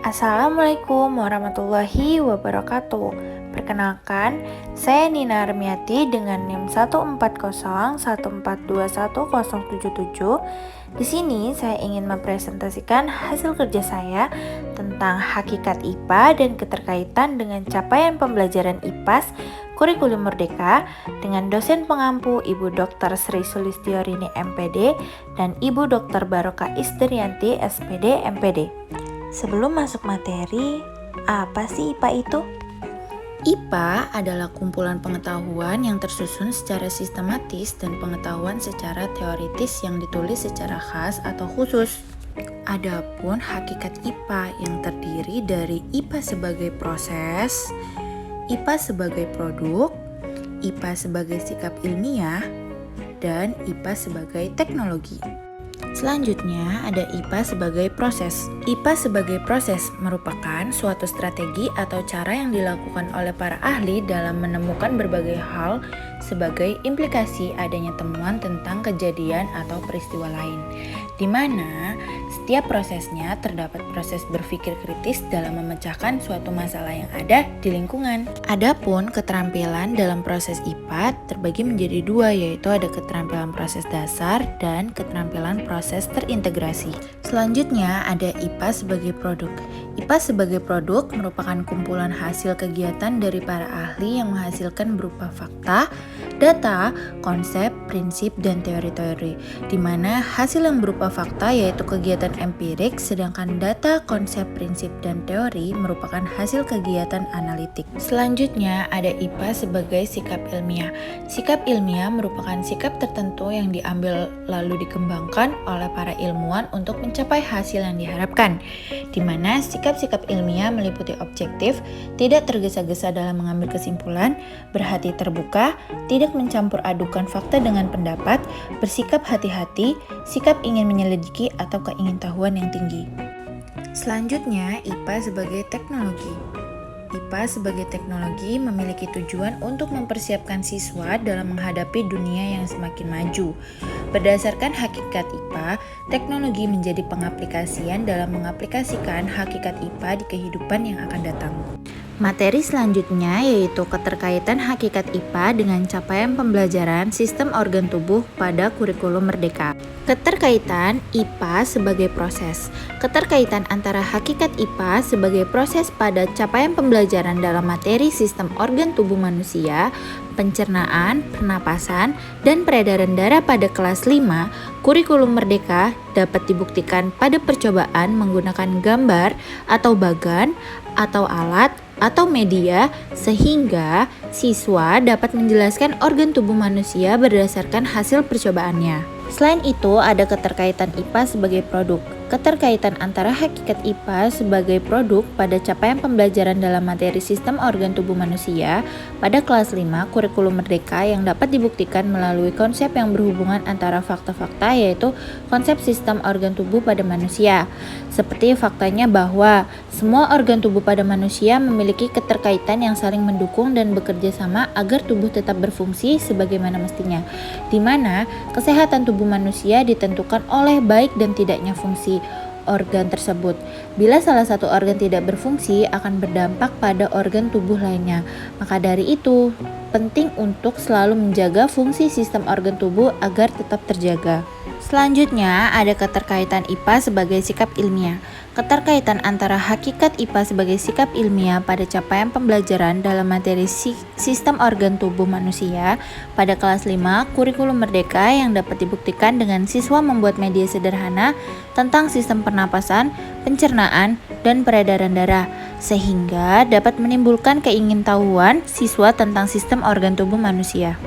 Assalamualaikum warahmatullahi wabarakatuh. Perkenalkan, saya Nina Armiati dengan NIM 14014210077. Di sini saya ingin mempresentasikan hasil kerja saya tentang hakikat IPA dan keterkaitan dengan capaian pembelajaran IPAS Kurikulum Merdeka dengan dosen pengampu Ibu Dr. Sri Sulistiorini MPD dan Ibu Dr. Barokah Isdrianti SPD MPD. Sebelum masuk materi, apa sih IPA itu? IPA adalah kumpulan pengetahuan yang tersusun secara sistematis dan pengetahuan secara teoritis yang ditulis secara khas atau khusus. Adapun hakikat IPA yang terdiri dari IPA sebagai proses, IPA sebagai produk, IPA sebagai sikap ilmiah, dan IPA sebagai teknologi. Selanjutnya ada IPA sebagai proses. IPA sebagai proses merupakan suatu strategi atau cara yang dilakukan oleh para ahli dalam menemukan berbagai hal sebagai implikasi adanya temuan tentang kejadian atau peristiwa lain, di mana setiap prosesnya terdapat proses berpikir kritis dalam memecahkan suatu masalah yang ada di lingkungan. Adapun keterampilan dalam proses IPA terbagi menjadi dua, yaitu ada keterampilan proses dasar dan keterampilan proses terintegrasi. Selanjutnya ada IPA sebagai produk. IPA sebagai produk merupakan kumpulan hasil kegiatan dari para ahli yang menghasilkan berupa fakta, data, konsep, prinsip, dan teori-teori, di mana hasil yang berupa fakta yaitu kegiatan empirik, sedangkan data, konsep, prinsip, dan teori merupakan hasil kegiatan analitik. Selanjutnya ada IPA sebagai sikap ilmiah. Sikap ilmiah merupakan sikap tertentu yang diambil lalu dikembangkan oleh para ilmuwan untuk mencapai hasil yang diharapkan, di mana sikap-sikap ilmiah meliputi objektif, tidak tergesa-gesa dalam mengambil kesimpulan, berhati terbuka, tidak mencampur adukan fakta dengan pendapat, bersikap hati-hati, sikap ingin menyelidiki atau keingintahuan yang tinggi. Selanjutnya, IPA sebagai teknologi. IPA sebagai teknologi memiliki tujuan untuk mempersiapkan siswa dalam menghadapi dunia yang semakin maju. Berdasarkan hakikat IPA, teknologi menjadi pengaplikasian dalam mengaplikasikan hakikat IPA di kehidupan yang akan datang. Materi selanjutnya yaitu keterkaitan hakikat IPA dengan capaian pembelajaran sistem organ tubuh pada kurikulum merdeka. Keterkaitan IPA sebagai proses. Keterkaitan antara hakikat IPA sebagai proses pada capaian pembelajaran dalam materi sistem organ tubuh manusia, pencernaan, pernapasan, dan peredaran darah pada kelas 5 kurikulum merdeka dapat dibuktikan pada percobaan menggunakan gambar atau bagan atau alat atau media sehingga siswa dapat menjelaskan organ tubuh manusia berdasarkan hasil percobaannya. Selain itu, ada keterkaitan IPA sebagai produk. Keterkaitan antara hakikat IPA sebagai produk pada capaian pembelajaran dalam materi sistem organ tubuh manusia pada kelas 5 kurikulum merdeka yang dapat dibuktikan melalui konsep yang berhubungan antara fakta-fakta, yaitu konsep sistem organ tubuh pada manusia. Seperti faktanya bahwa semua organ tubuh pada manusia memiliki keterkaitan yang saling mendukung dan bekerja sama agar tubuh tetap berfungsi sebagaimana mestinya, di mana kesehatan tubuh manusia ditentukan oleh baik dan tidaknya fungsi organ tersebut. Bila salah satu organ tidak berfungsi, akan berdampak pada organ tubuh lainnya. Maka dari itu, penting untuk selalu menjaga fungsi sistem organ tubuh agar tetap terjaga. Selanjutnya, ada keterkaitan IPA sebagai sikap ilmiah. Keterkaitan antara hakikat IPA sebagai sikap ilmiah pada capaian pembelajaran dalam materi sistem organ tubuh manusia pada kelas 5 kurikulum merdeka yang dapat dibuktikan dengan siswa membuat media sederhana tentang sistem pernapasan, pencernaan, dan peredaran darah, sehingga dapat menimbulkan keingintahuan siswa tentang sistem organ tubuh manusia.